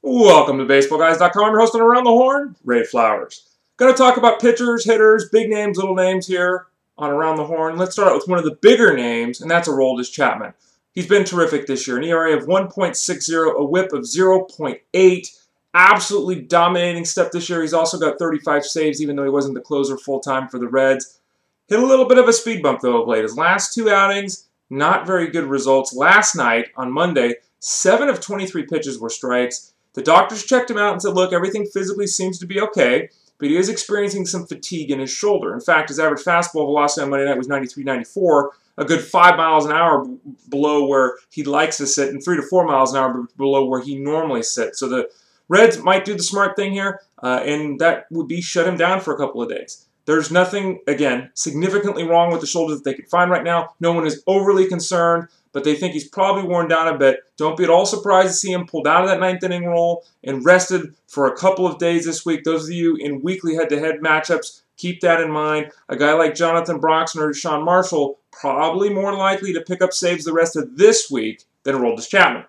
Welcome to BaseballGuys.com. I'm your host on Around the Horn, Ray Flowers. Going to talk about pitchers, hitters, big names, little names here on Around the Horn. Let's start out with one of the bigger names, and that's Aroldis Chapman. He's been terrific this year. An ERA of 1.60, a whip of 0.8. Absolutely dominating stuff this year. He's also got 35 saves, even though he wasn't the closer full-time for the Reds. Hit a little bit of a speed bump, though, of late. His last two outings, not very good results. Last night, on Monday, 7 of 23 pitches were strikes. The doctors checked him out and said, look, everything physically seems to be okay, but he is experiencing some fatigue in his shoulder. In fact, his average fastball velocity on Monday night was 93-94, a good 5 miles an hour below where he likes to sit, and 3 to 4 miles an hour below where he normally sits. So the Reds might do the smart thing here, and that would be shut him down for a couple of days. There's nothing, again, significantly wrong with the shoulder that they can find right now. No one is overly concerned, but they think he's probably worn down a bit. Don't be at all surprised to see him pulled out of that ninth inning role and rested for a couple of days this week. Those of you in weekly head-to-head matchups, keep that in mind. A guy like Jonathan Broxton or Sean Marshall probably more likely to pick up saves the rest of this week than Aroldis Chapman.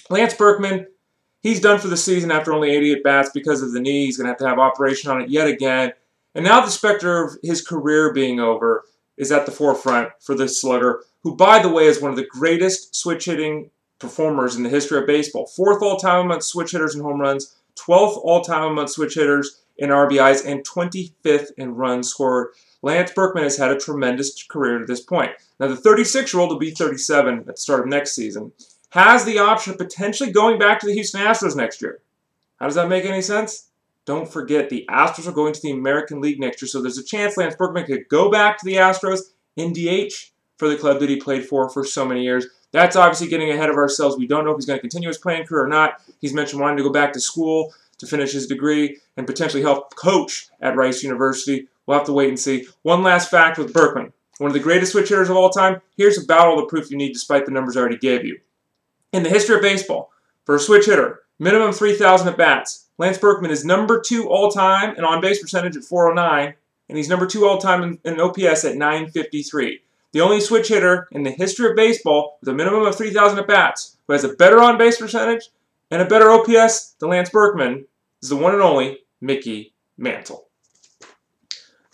Lance Berkman, he's done for the season after only 88 bats because of the knee. He's going to have operation on it yet again. And now the specter of his career being over is at the forefront for this slugger, who, by the way, is one of the greatest switch-hitting performers in the history of baseball. 4th all-time among switch hitters in home runs, 12th all-time among switch hitters in RBIs, and 25th in runs scored. Lance Berkman has had a tremendous career to this point. Now, the 36-year-old will be 37 at the start of next season, has the option of potentially going back to the Houston Astros next year. How does that make any sense? Don't forget, the Astros are going to the American League next year, so there's a chance Lance Berkman could go back to the Astros in DH for the club that he played for so many years. That's obviously getting ahead of ourselves. We don't know if he's going to continue his playing career or not. He's mentioned wanting to go back to school to finish his degree and potentially help coach at Rice University. We'll have to wait and see. One last fact with Berkman, one of the greatest switch hitters of all time. Here's about all the proof you need despite the numbers I already gave you. In the history of baseball, for a switch hitter, minimum 3,000 at-bats, Lance Berkman is number 2 all-time in on-base percentage at 409, and he's number 2 all-time in OPS at 953. The only switch hitter in the history of baseball with a minimum of 3,000 at-bats who has a better on-base percentage and a better OPS than Lance Berkman is the one and only Mickey Mantle.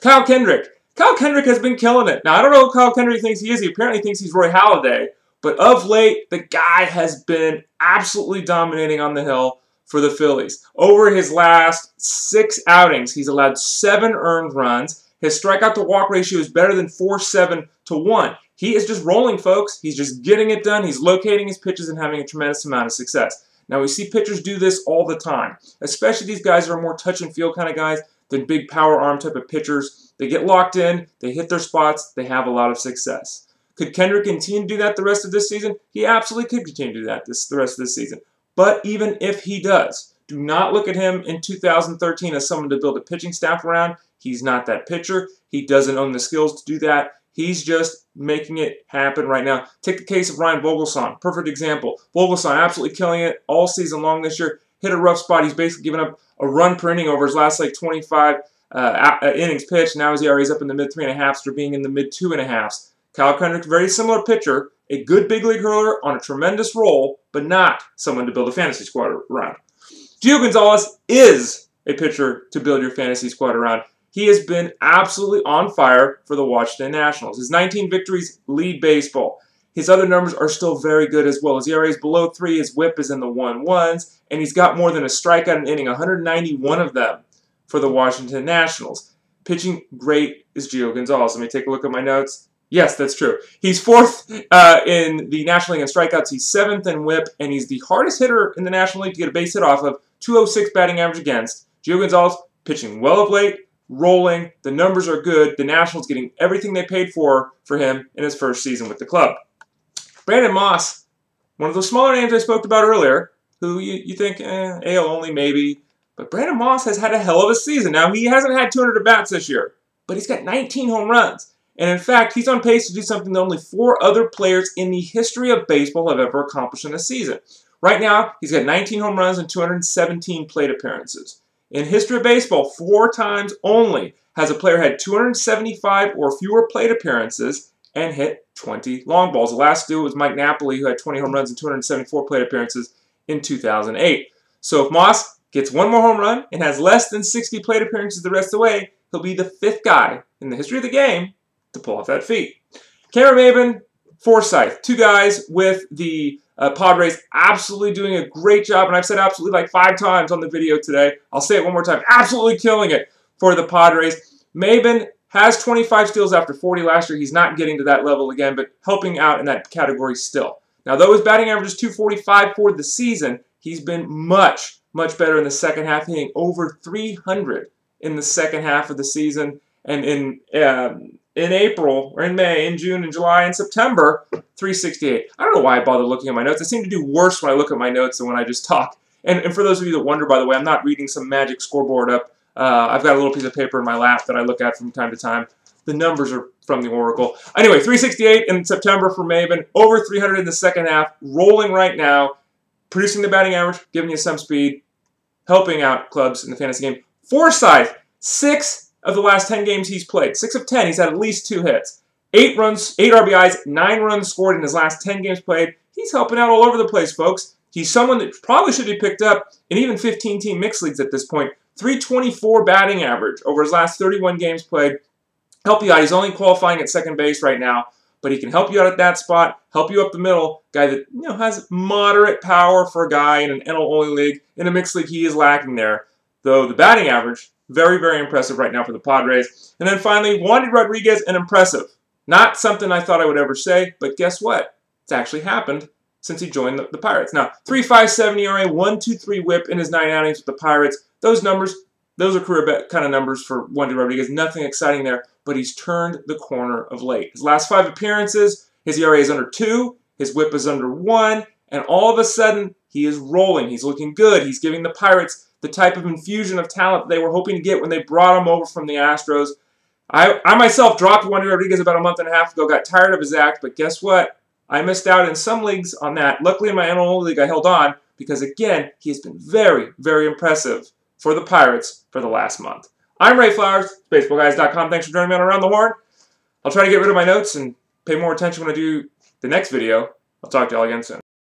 Kyle Kendrick. Kyle Kendrick has been killing it. Now, I don't know who Kyle Kendrick thinks he is. He apparently thinks he's Roy Halladay, but of late, the guy has been absolutely dominating on the hill for the Phillies. Over his last 6 outings, he's allowed 7 earned runs. His strikeout-to-walk ratio is better than 4.7 to 1. He is just rolling, folks. He's just getting it done. He's locating his pitches and having a tremendous amount of success. Now, we see pitchers do this all the time, especially these guys who are more touch-and-feel kind of guys than big power arm type of pitchers. They get locked in, they hit their spots, they have a lot of success. Could Kendrick continue to do that the rest of this season? He absolutely could continue to do that the rest of this season. But even if he does, do not look at him in 2013 as someone to build a pitching staff around. He's not that pitcher. He doesn't own the skills to do that. He's just making it happen right now. Take the case of Ryan Vogelsong. Perfect example. Vogelsong absolutely killing it all season long this year. Hit a rough spot. He's basically given up a run per inning over his last 25 innings pitched. Now his ERA is up in the mid-3.5s after being in the mid-2.5s. Kyle Kendrick, very similar pitcher, a good big league hurler on a tremendous role, but not someone to build a fantasy squad around. Gio Gonzalez is a pitcher to build your fantasy squad around. He has been absolutely on fire for the Washington Nationals. His 19 victories lead baseball. His other numbers are still very good as well. His ERA is below 3, his whip is in the 1.1s, and he's got more than a strikeout an inning, 191 of them for the Washington Nationals. Pitching great is Gio Gonzalez. Let me take a look at my notes. Yes, that's true. He's 4th in the National League in strikeouts. He's 7th in whip, and he's the hardest hitter in the National League to get a base hit off of. 206 batting average against. Gio Gonzalez pitching well of late, rolling. The numbers are good. The Nationals getting everything they paid for him in his first season with the club. Brandon Moss, one of those smaller names I spoke about earlier, who you think, AL only maybe. But Brandon Moss has had a hell of a season. Now, he hasn't had 200 at-bats this year, but he's got 19 home runs. And in fact, he's on pace to do something that only 4 other players in the history of baseball have ever accomplished in a season. Right now, he's got 19 home runs and 217 plate appearances. In history of baseball, 4 times only has a player had 275 or fewer plate appearances and hit 20 long balls. The last to do it was Mike Napoli, who had 20 home runs and 274 plate appearances in 2008. So if Moss gets one more home run and has less than 60 plate appearances the rest of the way, he'll be the 5th guy in the history of the game to pull off that feat. Maybin, Forsythe, 2 guys with the Padres absolutely doing a great job, and I've said absolutely like 5 times on the video today. I'll say it one more time. Absolutely killing it for the Padres. Maybin has 25 steals after 40 last year. He's not getting to that level again, but helping out in that category still. Now, though his batting average is .245 for the season, he's been much, much better in the second half, hitting over 300 in the second half of the season. And in April, or in May, in June, and July, and September, 368. I don't know why I bother looking at my notes. I seem to do worse when I look at my notes than when I just talk. And for those of you that wonder, by the way, I'm not reading some magic scoreboard up. I've got a little piece of paper in my lap that I look at from time to time. The numbers are from the Oracle. Anyway, 368 in September for Maybin, over 300 in the second half, rolling right now, producing the batting average, giving you some speed, helping out clubs in the fantasy game. Forsythe, 6 of the last 10 games he's played. 6 of 10, he's had at least 2 hits. 8 runs, 8 RBIs, 9 runs scored in his last 10 games played. He's helping out all over the place, folks. He's someone that probably should be picked up in even 15-team mixed leagues at this point. 324 batting average over his last 31 games played. Help you out. He's only qualifying at second base right now, but he can help you out at that spot, help you up the middle. Guy that has moderate power for a guy in an NL-only league. In a mixed league, he is lacking there. Though the batting average, very, very impressive right now for the Padres. And then finally, Wandy Rodriguez, and impressive. Not something I thought I would ever say, but guess what? It's actually happened since he joined the Pirates. Now, 3.57 ERA, 1.23 WHIP in his 9 outings with the Pirates. Those numbers, those are career kind of numbers for Wandy Rodriguez. Nothing exciting there, but he's turned the corner of late. His last 5 appearances, his ERA is under 2, his WHIP is under 1, and all of a sudden, he is rolling. He's looking good. He's giving the Pirates the type of infusion of talent they were hoping to get when they brought him over from the Astros. I myself dropped Wandy Rodriguez about a month and a half ago, got tired of his act, but guess what? I missed out in some leagues on that. Luckily, in my NL league, I held on because, again, he has been very, very impressive for the Pirates for the last month. I'm Ray Flowers, BaseballGuys.com. Thanks for joining me on Around the Horn. I'll try to get rid of my notes and pay more attention when I do the next video. I'll talk to y'all again soon.